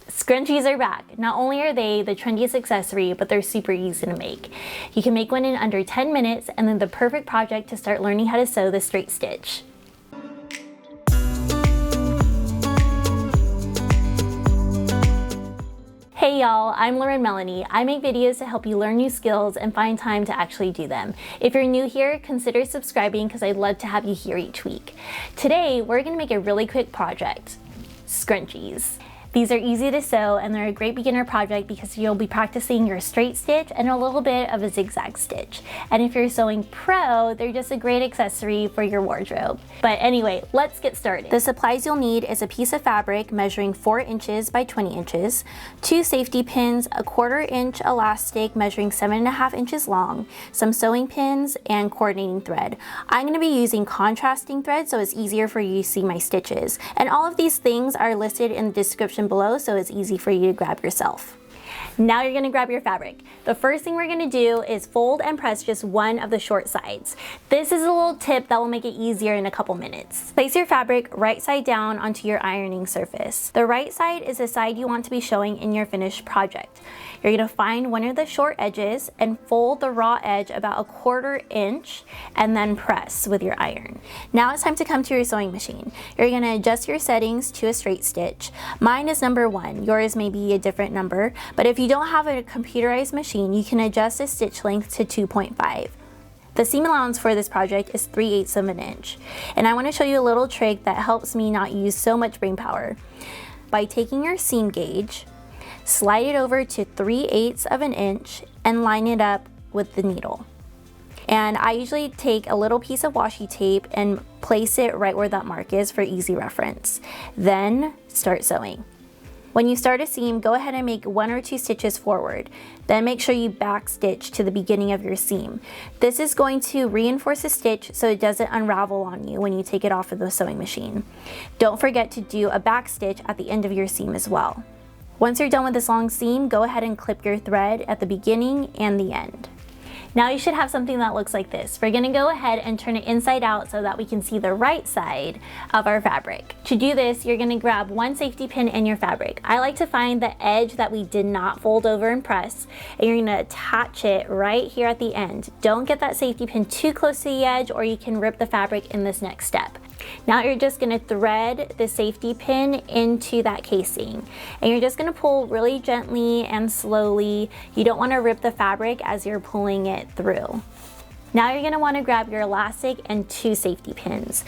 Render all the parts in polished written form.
Scrunchies are back. Not only are they the trendiest accessory, but they're super easy to make. You can make one in under 10 minutes and then the perfect project to start learning how to sew the straight stitch. Hey y'all, I'm withlaurenmellany. I make videos to help you learn new skills and find time to actually do them. If you're new here, consider subscribing because I'd love to have you here each week. Today, we're gonna make a really quick project, scrunchies. These are easy to sew and they're a great beginner project because you'll be practicing your straight stitch and a little bit of a zigzag stitch. And if you're sewing pro, they're just a great accessory for your wardrobe. But anyway, let's get started. The supplies you'll need is a piece of fabric measuring 4 inches by 20 inches, 2 safety pins, a 1/4 inch elastic measuring 7.5 inches long, some sewing pins, and coordinating thread. I'm going to be using contrasting thread so it's easier for you to see my stitches. And all of these things are listed in the description below so it's easy for you to grab yourself. Now you're gonna grab your fabric. The first thing we're gonna do is fold and press just one of the short sides. This is a little tip that will make it easier in a couple minutes. Place your fabric right side down onto your ironing surface. The right side is the side you want to be showing in your finished project. You're gonna find one of the short edges and fold the raw edge about a 1/4 inch and then press with your iron. Now it's time to come to your sewing machine. You're gonna adjust your settings to a straight stitch. Mine is number 1, yours may be a different number, but if you don't have a computerized machine, you can adjust the stitch length to 2.5. The seam allowance for this project is 3/8 of an inch. And I wanna show you a little trick that helps me not use so much brain power. By taking your seam gauge, slide it over to 3/8 of an inch and line it up with the needle. And I usually take a little piece of washi tape and place it right where that mark is for easy reference. Then start sewing. When you start a seam, go ahead and make 1 or 2 stitches forward. Then make sure you back stitch to the beginning of your seam. This is going to reinforce the stitch so it doesn't unravel on you when you take it off of the sewing machine. Don't forget to do a back stitch at the end of your seam as well. Once you're done with this long seam, go ahead and clip your thread at the beginning and the end. Now you should have something that looks like this. We're gonna go ahead and turn it inside out so that we can see the right side of our fabric. To do this, you're gonna grab 1 safety pin in your fabric. I like to find the edge that we did not fold over and press, and you're gonna attach it right here at the end. Don't get that safety pin too close to the edge or you can rip the fabric in this next step. Now you're just gonna thread the safety pin into that casing. And you're just gonna pull really gently and slowly. You don't wanna rip the fabric as you're pulling it through. Now you're gonna wanna grab your elastic and 2 safety pins.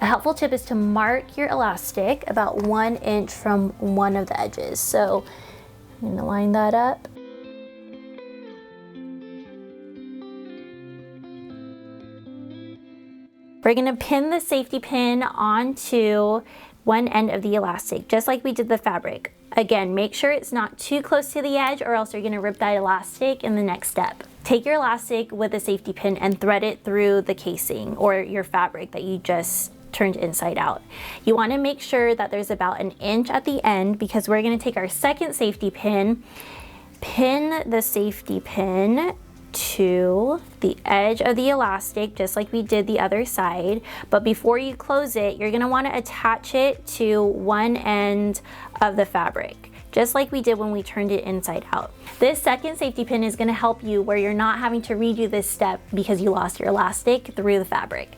A helpful tip is to mark your elastic about 1 inch from one of the edges. So I'm gonna line that up. We're gonna pin the safety pin onto one end of the elastic, just like we did the fabric. Again, make sure it's not too close to the edge or else you're gonna rip that elastic in the next step. Take your elastic with a safety pin and thread it through the casing or your fabric that you just turned inside out. You wanna make sure that there's about 1 inch at the end because we're gonna take our second safety pin, pin the safety pin to the edge of the elastic just like we did the other side, but before you close it you're going to want to attach it to one end of the fabric just like we did when we turned it inside out. This second safety pin is going to help you where you're not having to redo this step because you lost your elastic through the fabric.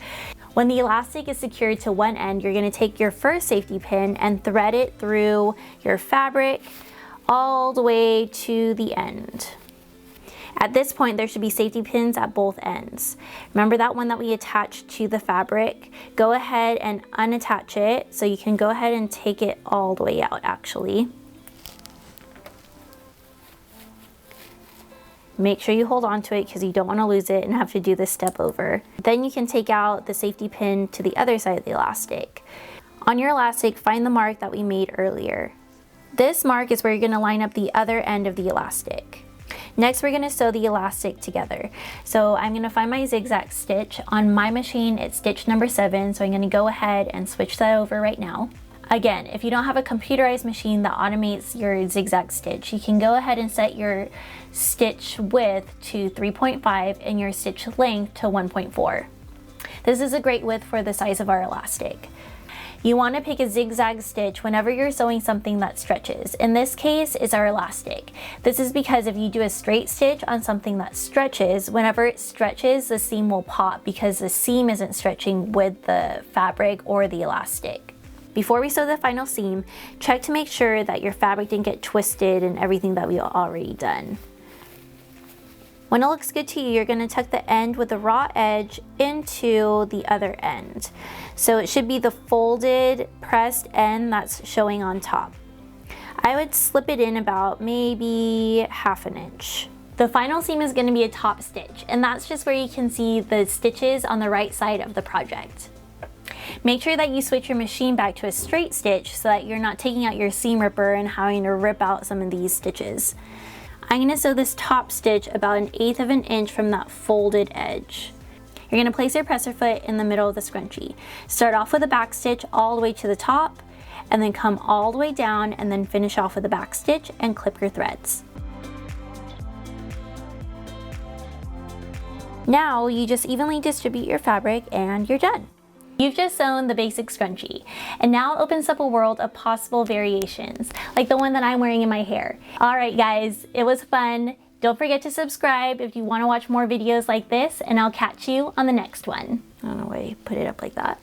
When the elastic is secured to one end, you're going to take your first safety pin and thread it through your fabric all the way to the end. At this point, there should be safety pins at both ends. Remember that one that we attached to the fabric? Go ahead and unattach it so you can go ahead and take it all the way out actually. Make sure you hold on to it because you don't want to lose it and have to do this step over. Then you can take out the safety pin to the other side of the elastic. On your elastic, find the mark that we made earlier. This mark is where you're going to line up the other end of the elastic. Next, we're gonna sew the elastic together. So I'm gonna find my zigzag stitch. On my machine, it's stitch number 7, so I'm gonna go ahead and switch that over right now. Again, if you don't have a computerized machine that automates your zigzag stitch, you can go ahead and set your stitch width to 3.5 and your stitch length to 1.4. This is a great width for the size of our elastic. You want to pick a zigzag stitch whenever you're sewing something that stretches. In this case, it's our elastic. This is because if you do a straight stitch on something that stretches, whenever it stretches, the seam will pop because the seam isn't stretching with the fabric or the elastic. Before we sew the final seam, check to make sure that your fabric didn't get twisted and everything that we already done. When it looks good to you, you're going to tuck the end with the raw edge into the other end. So it should be the folded, pressed end that's showing on top. I would slip it in about maybe ½ an inch. The final seam is going to be a top stitch, and that's just where you can see the stitches on the right side of the project. Make sure that you switch your machine back to a straight stitch so that you're not taking out your seam ripper and having to rip out some of these stitches. I'm going to sew this top stitch about 1/8 of an inch from that folded edge. You're going to place your presser foot in the middle of the scrunchie. Start off with a back stitch all the way to the top, and then come all the way down and then finish off with a back stitch and clip your threads. Now you just evenly distribute your fabric and you're done. You've just sewn the basic scrunchie, and now it opens up a world of possible variations, like the one that I'm wearing in my hair. Alright guys, it was fun. Don't forget to subscribe if you want to watch more videos like this, and I'll catch you on the next one. I don't know why I put it up like that.